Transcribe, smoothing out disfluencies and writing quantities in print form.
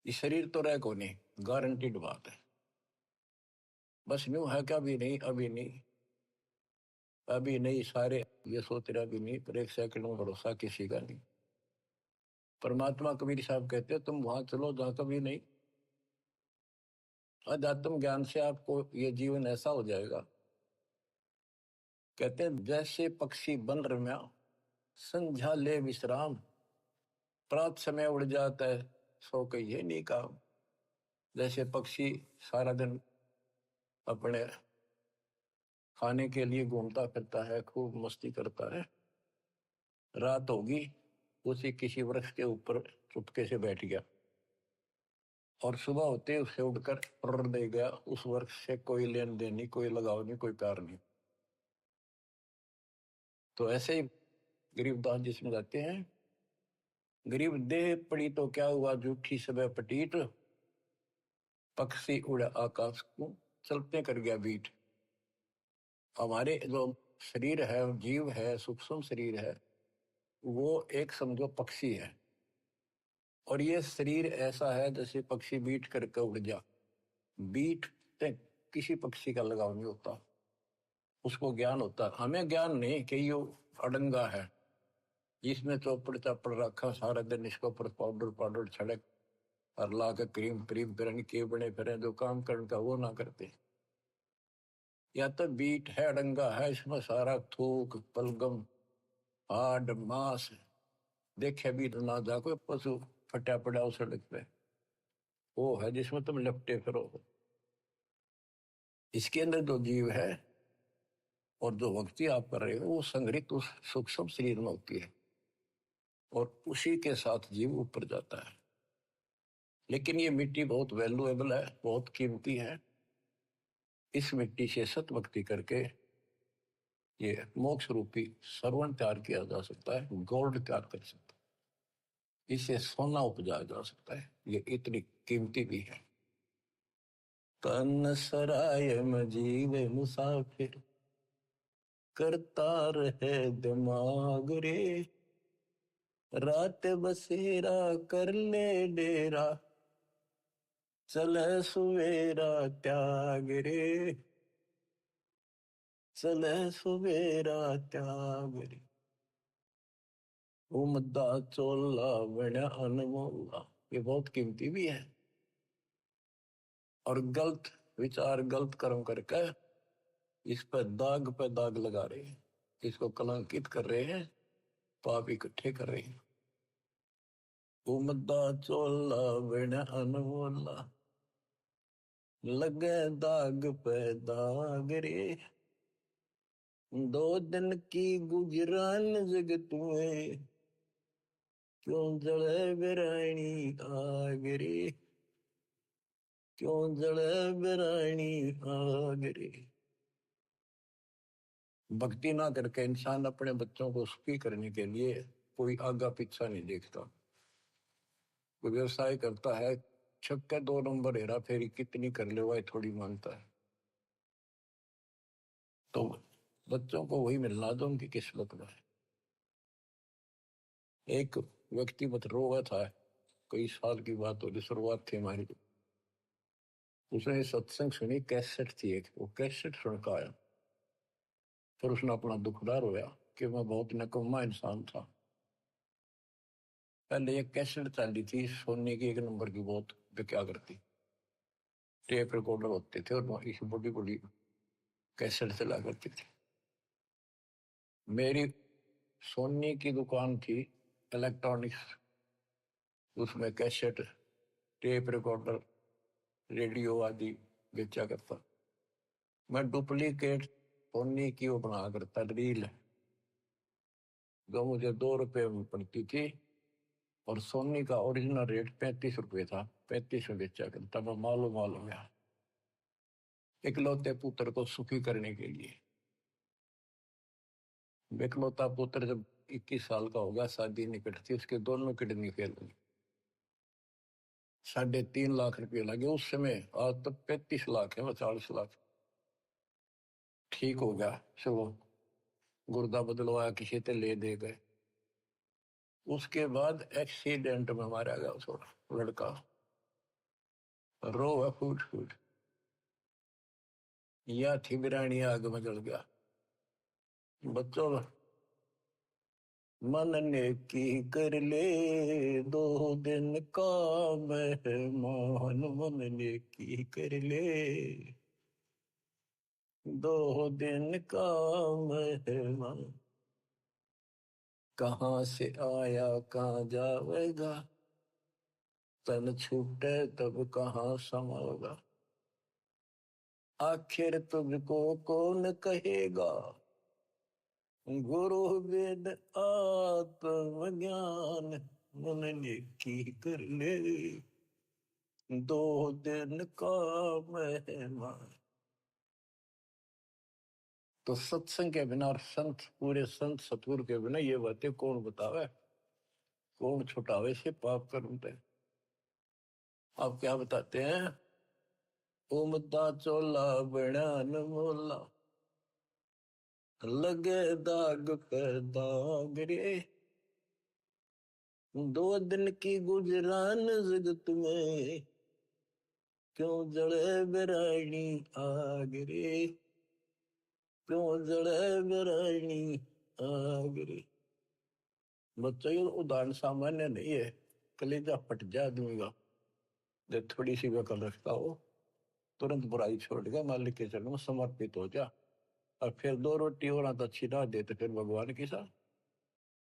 ये शरीर तो रह को नहीं, गारंटीड बात है। बस यूं है कि अभी नहीं, अभी नहीं, अभी नहीं, सारे ये सोच रहे अभी नहीं, पर एक सेकंड में भरोसा किसी का नहीं। परमात्मा कबीर साहब कहते हैं तुम वहां चलो जहां कभी नहीं। अध्यात्म ज्ञान से आपको ये जीवन ऐसा हो जाएगा, कहते हैं जैसे पक्षी बन रम्या, संध्या ले विश्राम, प्रात समय उड़ जाता है, सो कहिए नहीं काम। जैसे पक्षी सारा दिन अपने खाने के लिए घूमता फिरता है, खूब मस्ती करता है, रात होगी उसी किसी वृक्ष के ऊपर चुपके से बैठ गया और सुबह होते उससे उड़कर उड़ दे गया। उस वृक्ष से कोई लेन देन नहीं, कोई लगाव नहीं, कोई प्यार नहीं। तो ऐसे ही गरीबदास जी समझाते हैं, गरीब देह पड़ी तो क्या हुआ, झूठी सब पटीट, पक्षी उड़ा आकाश को, चलते कर गया बीट। हमारे जो शरीर है, जीव है, सूक्ष्म शरीर है, वो एक समझो पक्षी है। और ये शरीर ऐसा है जैसे पक्षी बीट करके उड़ जा। बीट से किसी पक्षी का लगाव नहीं होता, उसको ज्ञान होता है, हमें ज्ञान नहीं कि ये अडंगा है, इसमें चौपड़ चापड़ रखा सारा दिन, इसके ऊपर पाउडर पाउडर छड़क और ला के क्रीम क्रीम फिर के बने फिर जो काम करने का वो ना करते। या तो बीट है, अडंगा है, इसमें सारा थूक पलगम हाड मांस देखे भी ना जा, कोई पशु फटा पड़ा उस सड़क पे, वो है जिसमें तुम लपटे फिरो। इसके अंदर जो जीव है और जो भक्ति आप कर रहे हो वो संग्रहित उस सूक्ष्म शरीर में होती है और उसी के साथ जीव ऊपर जाता है। लेकिन ये मिट्टी बहुत वैल्यूएबल है, बहुत कीमती है। इस मिट्टी से सत भक्ति करके ये मोक्ष रूपी सरवण तैयार किया जा सकता है, गोल्ड तैयार कर सकता है, इससे सोना उपजाया जा सकता है, ये इतनी कीमती भी है। तन सराय में जीव मुसाफिर, करता रहे दिमाग रे, रात बसेरा कर ले डेरा, चले सुवेरा त्याग रे, चले सुवेरा त्याग रे। उमदा चोला बना अनमोला, ये बहुत कीमती भी है। और गलत विचार गलत कर्म करके इस पे दाग लगा रहे हैं, इसको कलंकित कर रहे हैं, पाप इकट्ठे कर रहे हैं। उमदा चोला बना अनमोला, लगे दाग पे दाग रे, दो दिन की गुजरान जगत में, क्यों जले बिरानी आग रे, क्यों जले बिरानी आग रे। भक्ति ना करके इंसान अपने बच्चों को सुखी करने के लिए कोई आगा पीछा नहीं देखता। कोई व्यवसाय करता है, छक्के 2 नंबर हेरा फेरी कितनी कर ले वह थोड़ी मानता है। तो बच्चों को वही मिलना जो उनकी किस्मत में है। एक व्यक्ति मत रोगा था, कई साल की बात होगी, शुरुआत थी हमारी, उसने सत्संग सुनी, कैसेट थी एक, वो कैसेट सुन का आया। फिर उसने अपना दुखदार होया कि मैं बहुत नकम्मा इंसान था। पहले एक कैसेट चली थी सोनी की, 1 नंबर की, बहुत क्या करती, टेप रिकॉर्डर होते थे और इस बड़ी बड़ी कैसेट चला करती थी। मेरी सोनी की दुकान थी इलेक्ट्रॉनिक्स, उसमें कैसेट टेप रिकॉर्डर रेडियो आदि बेचा करता। मैं डुप्लीकेट सोनी की वो बना करता रील, जो मुझे 2 रुपए में पड़ती थी, और सोनी का ओरिजिनल रेट 35 रुपए था, 35 में बेचा करता। मैं मालूम मालूम गया इकलौते पुत्र को सुखी करने के लिए। इकलौता पुत्र जब 21 साल का होगा, शादी निकट थी, उसके दोनों किडनी फेल हुई, 3.5 लाख रुपये लगे उस समय। आज तो 35 लाख है, 40 लाख। ठीक हो गया, चलो गुर्दा बदलवाया, किसी से ले दे गए। उसके बाद एक्सीडेंट में मारा गया छोटा लड़का, रोवा फूट फूट। या थी बिरानी आग में जल गया। बच्चों मन ने की कर ले, 2 दिन का मेहमान। मन ने की कर ले, 2 दिन का मेहमान। कहाँ से आया कहाँ जाएगा, तन छूटे तब कहाँ समाएगा। आखिर तुझको कौन कहेगा, गुरु वेद आत्मज्ञान। मन ने की कर ले, 2 दिन का मेहमान। तो सत्संग के बिना और संत पूरे संत सतगुरु के बिना ये बातें कौन बतावे, कौन छुटावे से पाप कर्म पे। आप क्या बताते हैं, उमदा चोला बना न मोला, लगे दाग पे दाग रे। 2 दिन की गुजरान जगत में, क्यों जड़े बेरानी आग रे, क्यों जड़े बेरानी आग रे। बच्चों ये उदाहरण सामान्य नहीं है, कलेजा फट जाए आदमी का। जब थोड़ी सी वकल रखता हो, तुरंत बुराई छोड़ के मालिक के चरणों में समर्पित हो जा। और फिर 2 रोटी और अच्छी ना दे तो फिर भगवान की सा